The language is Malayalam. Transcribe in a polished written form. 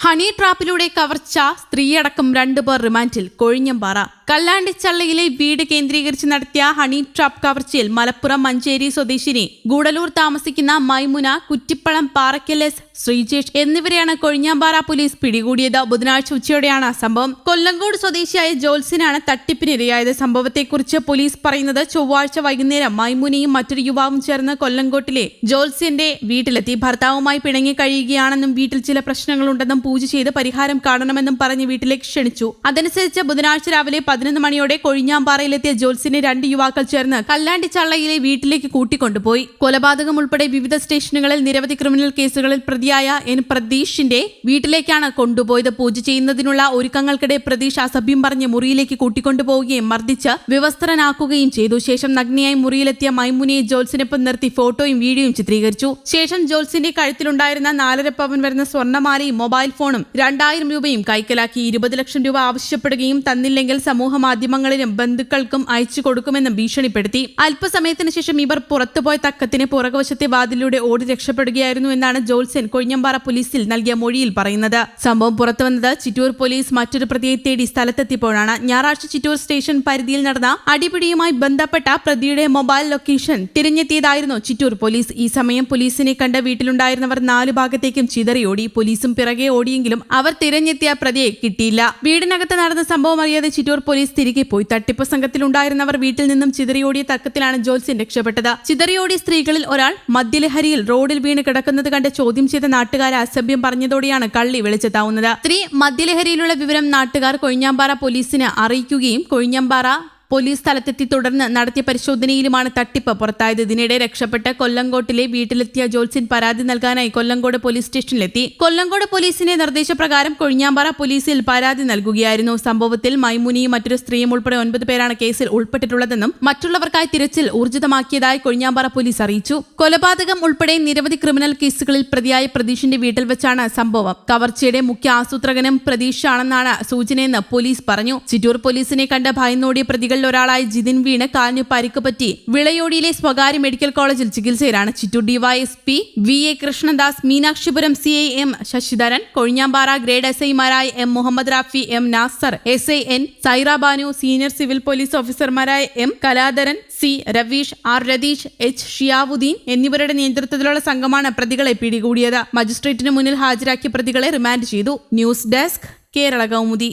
ഹണി ട്രാപ്പിലൂടെ കവർച്ച, സ്ത്രീയടക്കം 2 പേർ റിമാൻഡിൽ. കൊഴിഞ്ഞമ്പാറ കല്ലാണ്ടിച്ചള്ളയിലെ വീട് കേന്ദ്രീകരിച്ച് നടത്തിയ ഹണി ട്രാപ്പ് കവർച്ചയിൽ മലപ്പുറം മഞ്ചേരി സ്വദേശിനി ഗൂഡലൂർ താമസിക്കുന്ന മൈമുന, കുറ്റിപ്പളം പാറക്കൽ എസ് ശ്രീജേഷ് എന്നിവരെയാണ് കൊഴിഞ്ഞാമ്പാറ പോലീസ് പിടികൂടിയത്. ബുധനാഴ്ച ഉച്ചയോടെയാണ് സംഭവം. കൊല്ലങ്കോട് സ്വദേശിയായ ജോത്സ്യനാണ് തട്ടിപ്പിനിരയായത്. സംഭവത്തെക്കുറിച്ച് പോലീസ് പറയുന്നത്, ചൊവ്വാഴ്ച വൈകുന്നേരം മൈമുനയും മറ്റൊരു യുവാവും ചേർന്ന് കൊല്ലങ്കോട്ടിലെ ജോത്സ്യന്റെ വീട്ടിലെത്തി. ഭർത്താവുമായി പിണങ്ങി കഴിയുകയാണെന്നും വീട്ടിൽ ചില പ്രശ്നങ്ങളുണ്ടെന്നും പൂജ ചെയ്ത് പരിഹാരം കാണണമെന്നും പറഞ്ഞ് വീട്ടിലേക്ക് ക്ഷണിച്ചു. അതനുസരിച്ച് ബുധനാഴ്ച രാവിലെ 11 മണിയോടെ കൊഴിഞ്ഞാമ്പാറയിലെത്തിയ ജോത്സ്യനെ 2 യുവാക്കൾ ചേർന്ന് കല്ലാണ്ടിച്ചള്ളയിലെ വീട്ടിലേക്ക് കൂട്ടിക്കൊണ്ടുപോയി. കൊലപാതകം ഉൾപ്പെടെ വിവിധ സ്റ്റേഷനുകളിൽ നിരവധി ക്രിമിനൽ കേസുകളിൽ പ്രതിയായ എൻ പ്രതീഷിന്റെ വീട്ടിലേക്കാണ് കൊണ്ടുപോയത്. പൂജ ചെയ്യുന്നതിനുള്ള ഒരുക്കങ്ങൾക്കിടെ പ്രതീഷ് അസഭ്യം പറഞ്ഞ് മുറിയിലേക്ക് കൂട്ടിക്കൊണ്ടുപോവുകയും മർദ്ദിച്ച് വിവസ്ത്രനാക്കുകയും ചെയ്തു. ശേഷം നഗ്നയായി മുറിയിലെത്തിയ മൈമുനയെ ജോത്സ്യനൊപ്പം നിർത്തി ഫോട്ടോയും വീഡിയോയും ചിത്രീകരിച്ചു. ശേഷം ജോത്സ്യന്റെ കഴുത്തിലുണ്ടായിരുന്ന 4.5 പവൻ വരുന്ന സ്വർണ്ണമാലയും മൊബൈൽ ഫോണും 2000 രൂപയും കൈക്കലാക്കി. 20 ലക്ഷം രൂപ ആവശ്യപ്പെടുകയും തന്നില്ലെങ്കിൽ സമൂഹ മാധ്യമങ്ങളിലും ബന്ധുക്കൾക്കും അയച്ചു കൊടുക്കുമെന്നും ഭീഷണിപ്പെടുത്തി. അല്പസമയത്തിന് ശേഷം ഇവർ പുറത്തുപോയ തക്കത്തിന് പുറകുവശത്തെ വാതിലൂടെ ഓടി രക്ഷപ്പെടുകയായിരുന്നു എന്നാണ് ജോത്സ്യൻ കൊഴിഞ്ഞമ്പാറ പോലീസിൽ നൽകിയ മൊഴിയിൽ പറയുന്നത്. സംഭവം പുറത്തുവന്നത് ചിറ്റൂർ പോലീസ് മറ്റൊരു പ്രതിയെ തേടി സ്ഥലത്തെത്തിയപ്പോഴാണ്. ഞായറാഴ്ച ചിറ്റൂർ സ്റ്റേഷൻ പരിധിയിൽ നടന്ന അടിപിടിയുമായി ബന്ധപ്പെട്ട പ്രതിയുടെ മൊബൈൽ ലൊക്കേഷൻ തിരഞ്ഞെത്തിയതായിരുന്നു ചിറ്റൂർ പോലീസ്. ഈ സമയം പോലീസിനെ കണ്ട് വീട്ടിലുണ്ടായിരുന്നവർ 4 ഭാഗത്തേക്കും ചിതറിയോടി. പോലീസും പിറകെ ഓടിയെങ്കിലും അവർ തിരഞ്ഞെത്തിയ പ്രതിയെ കിട്ടിയില്ല. വീടിനകത്ത് നടന്ന സംഭവം അറിയാതെ ചിറ്റൂർ പോലീസ് തിരികെ പോയി. തട്ടിപ്പ് സംഘത്തിലുണ്ടായിരുന്നവർ വീട്ടിൽ നിന്നും ചിതറിയോടിയ തർക്കത്തിലാണ് ജോത്സ്യൻ രക്ഷപ്പെട്ടത്. ചിതറിയോടിയ സ്ത്രീകളിൽ ഒരാൾ മദ്യലഹരിയിൽ റോഡിൽ വീണ് കിടക്കുന്നത് കണ്ട് ചോദ്യം ചെയ്ത നാട്ടുകാരെ അസഭ്യം പറഞ്ഞതോടെയാണ് കള്ളി വെളിച്ചെത്താവുന്നത്. സ്ത്രീ മദ്യലഹരിയിലുള്ള വിവരം നാട്ടുകാർ കൊഴിഞ്ഞാമ്പാറ പോലീസിനെ അറിയിക്കുകയും കൊഴിഞ്ഞാമ്പാറ പോലീസ് സ്ഥലത്തെത്തി തുടർന്ന് നടത്തിയ പരിശോധനയിലുമാണ് തട്ടിപ്പ് പുറത്തായത്. ഇതിനിടെ രക്ഷപ്പെട്ട് കൊല്ലങ്കോട്ടിലെ വീട്ടിലെത്തിയ ജോത്സ്യൻ പരാതി നൽകാനായി കൊല്ലങ്കോട് പോലീസ് സ്റ്റേഷനിലെത്തി. കൊല്ലങ്കോട് പോലീസിന്റെ നിർദ്ദേശപ്രകാരം കൊഴിഞ്ഞാമ്പാറ പോലീസിൽ പരാതി നൽകുകയായിരുന്നു. സംഭവത്തിൽ മൈമുനിയും മറ്റൊരു സ്ത്രീയും ഉൾപ്പെടെ 9 പേരാണ് കേസിൽ ഉൾപ്പെട്ടിട്ടുള്ളതെന്നും മറ്റുള്ളവർക്കായി തിരച്ചിൽ ഊർജിതമാക്കിയതായി കൊഴിഞ്ഞാമ്പാറ പോലീസ് അറിയിച്ചു. കൊലപാതകം ഉൾപ്പെടെ നിരവധി ക്രിമിനൽ കേസുകളിൽ പ്രതിയായ പ്രതീഷിന്റെ വീട്ടിൽ വെച്ചാണ് സംഭവം. കവർച്ചയുടെ മുഖ്യ ആസൂത്രകനും പ്രതീഷാണെന്നാണ് സൂചനയെന്ന് പോലീസ് പറഞ്ഞു. ചിറ്റൂർ പോലീസിനെ കണ്ട് ഭയന്നോടിയ പ്രതികൾ ഒരാളായ ജിതിൻ വീണ് കാലിന് പരിക്ക് പറ്റി വിളയോടിയിലെ സ്വകാര്യ മെഡിക്കൽ കോളേജിൽ ചികിത്സയിലാണ്. Chittur DYSP VA Krishnadas, Meenakshipuram CI M Sasidharan, Kozhinjampara grade SI-മാരായ M Muhammad Rafi, M Nasar, SI N Saira Banu, senior civil police ഓഫീസർമാരായ M Kaladharan, C Ravish, R Ratheesh, H Shiyavuddin എന്നിവരുടെ നേതൃത്വത്തിലുള്ള സംഘമാണ് പ്രതികളെ പിടികൂടിയത്. മജിസ്ട്രേറ്റിന് മുന്നിൽ ഹാജരാക്കിയ പ്രതികളെ റിമാൻഡ് ചെയ്തു. News desk, Kerala Kaumudi.